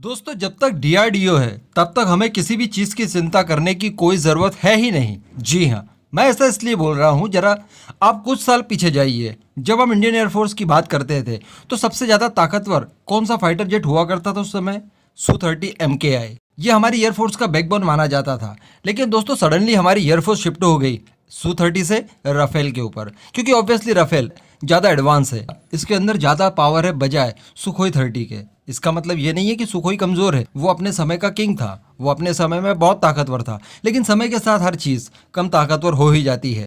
दोस्तों जब तक डीआरडीओ है तब तक हमें किसी भी चीज़ की चिंता करने की कोई ज़रूरत है ही नहीं। जी हाँ, मैं ऐसा इसलिए बोल रहा हूँ, जरा आप कुछ साल पीछे जाइए। जब हम इंडियन एयरफोर्स की बात करते थे तो सबसे ज़्यादा ताकतवर कौन सा फाइटर जेट हुआ करता था उस समय? Su-30 MKI। ये हमारी एयरफोर्स का बैकबोन माना जाता था। लेकिन दोस्तों सडनली हमारी एयरफोर्स शिफ्ट हो गई Su-30 से राफेल के ऊपर, क्योंकि ऑब्वियसली राफेल ज़्यादा एडवांस है, इसके अंदर ज़्यादा पावर है बजाय सुखोई 30 के। इसका मतलब ये नहीं है कि सुखोई कमज़ोर है, वो अपने समय का किंग था, वो अपने समय में बहुत ताकतवर था, लेकिन समय के साथ हर चीज़ कम ताकतवर हो ही जाती है।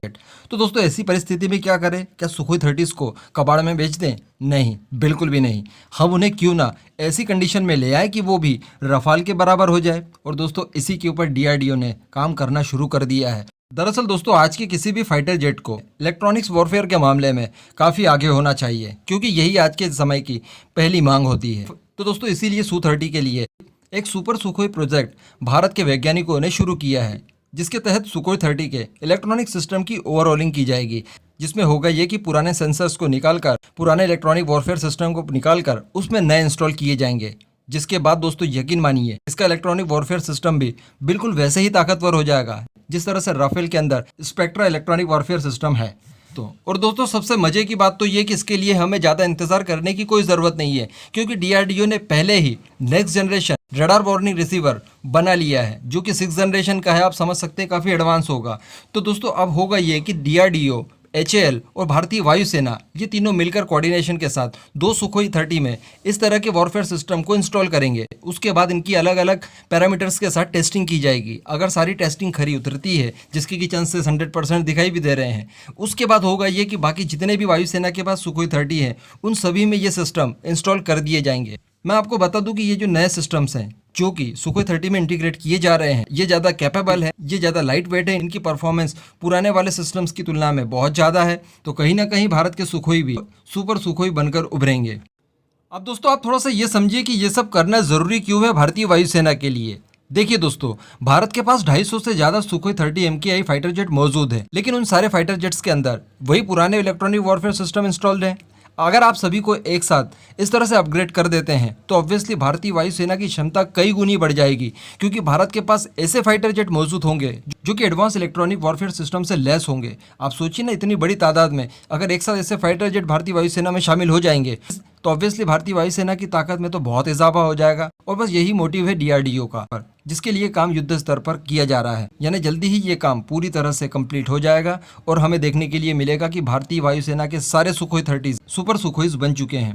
तो दोस्तों ऐसी परिस्थिति में क्या करें? क्या सुखोई 30 को कबाड़ में बेच दें? नहीं, बिल्कुल भी नहीं। हम उन्हें क्यों ना ऐसी कंडीशन में ले आए कि वो भी रफाल के बराबर हो जाए। और दोस्तों इसी के ऊपर डीआरडीओ ने काम करना शुरू कर दिया है। दरअसल दोस्तों आज के किसी भी फाइटर जेट को इलेक्ट्रॉनिक्स वॉरफेयर के मामले में काफ़ी आगे होना चाहिए, क्योंकि यही आज के समय की पहली मांग होती है। तो दोस्तों इसीलिए Su-30 के लिए एक सुपर सुखोई प्रोजेक्ट भारत के वैज्ञानिकों ने शुरू किया है, जिसके तहत सुखोई 30 के इलेक्ट्रॉनिक सिस्टम की ओवरऑलिंग की जाएगी, जिसमें होगा ये कि पुराने सेंसर्स को निकालकर, पुराने इलेक्ट्रॉनिक वॉरफेयर सिस्टम को निकालकर उसमें नए इंस्टॉल किए जाएंगे। जिसके बाद दोस्तों यकीन मानिए इसका इलेक्ट्रॉनिक वॉरफेयर सिस्टम भी बिल्कुल वैसे ही ताकतवर हो जाएगा जिस तरह से राफेल के अंदर स्पेक्ट्रा इलेक्ट्रॉनिक वॉरफेयर सिस्टम है। तो और दोस्तों सबसे मजे की बात तो ये कि इसके लिए हमें ज़्यादा इंतजार करने की कोई ज़रूरत नहीं है, क्योंकि डीआरडीओ ने पहले ही next generation radar warning receiver बना लिया है, जो कि 6th जनरेशन का है। आप समझ सकते हैं काफ़ी एडवांस होगा। तो दोस्तों अब होगा ये कि डीआरडीओ, एचएएल और भारतीय वायुसेना ये तीनों मिलकर कोऑर्डिनेशन के साथ दो सुखोई 30 में इस तरह के वॉरफेयर सिस्टम को इंस्टॉल करेंगे। उसके बाद इनकी अलग अलग पैरामीटर्स के साथ टेस्टिंग की जाएगी। अगर सारी टेस्टिंग खरी उतरती है, जिसकी की चांसेस 100% दिखाई भी दे रहे हैं, उसके बाद होगा ये कि बाकी जितने भी वायुसेना के पास सुखोई 30 हैं उन सभी में ये सिस्टम इंस्टॉल कर दिए जाएंगे। मैं आपको बता दूं कि ये जो नए सिस्टम्स हैं जो कि सुखोई 30 में इंटीग्रेट किए जा रहे हैं, ये ज़्यादा कैपेबल है, ये ज़्यादा लाइट वेट है, इनकी परफॉर्मेंस पुराने वाले सिस्टम्स की तुलना में बहुत ज़्यादा है। तो कहीं ना कहीं भारत के सुखोई भी सुपर सुखोई बनकर उभरेंगे। अब दोस्तों आप थोड़ा सा ये समझिए कि ये सब करना ज़रूरी क्यों है भारतीय वायुसेना के लिए। देखिए दोस्तों, भारत के पास 250 से ज़्यादा सुखोई 30 MKI फाइटर जेट मौजूद है, लेकिन उन सारे फाइटर जेट्स के अंदर वही पुराने इलेक्ट्रॉनिक वॉरफेयर सिस्टम इंस्टॉल्ड है। अगर आप सभी को एक साथ इस तरह से अपग्रेड कर देते हैं तो ऑब्वियसली भारतीय वायुसेना की क्षमता कई गुनी बढ़ जाएगी, क्योंकि भारत के पास ऐसे फाइटर जेट मौजूद होंगे जो कि एडवांस इलेक्ट्रॉनिक वॉरफेयर सिस्टम से लैस होंगे। आप सोचिए ना, इतनी बड़ी तादाद में अगर एक साथ ऐसे फाइटर जेट भारतीय वायुसेना में शामिल हो जाएंगे तो ऑब्वियसली भारतीय वायुसेना की ताकत में तो बहुत इजाफा हो जाएगा। और बस यही मोटिव है डीआरडीओ का, जिसके लिए काम युद्ध स्तर पर किया जा रहा है। यानी जल्दी ही ये काम पूरी तरह से कंप्लीट हो जाएगा और हमें देखने के लिए मिलेगा कि भारतीय वायुसेना के सारे सुखोई 30 सुपर सुखोईस बन चुके हैं।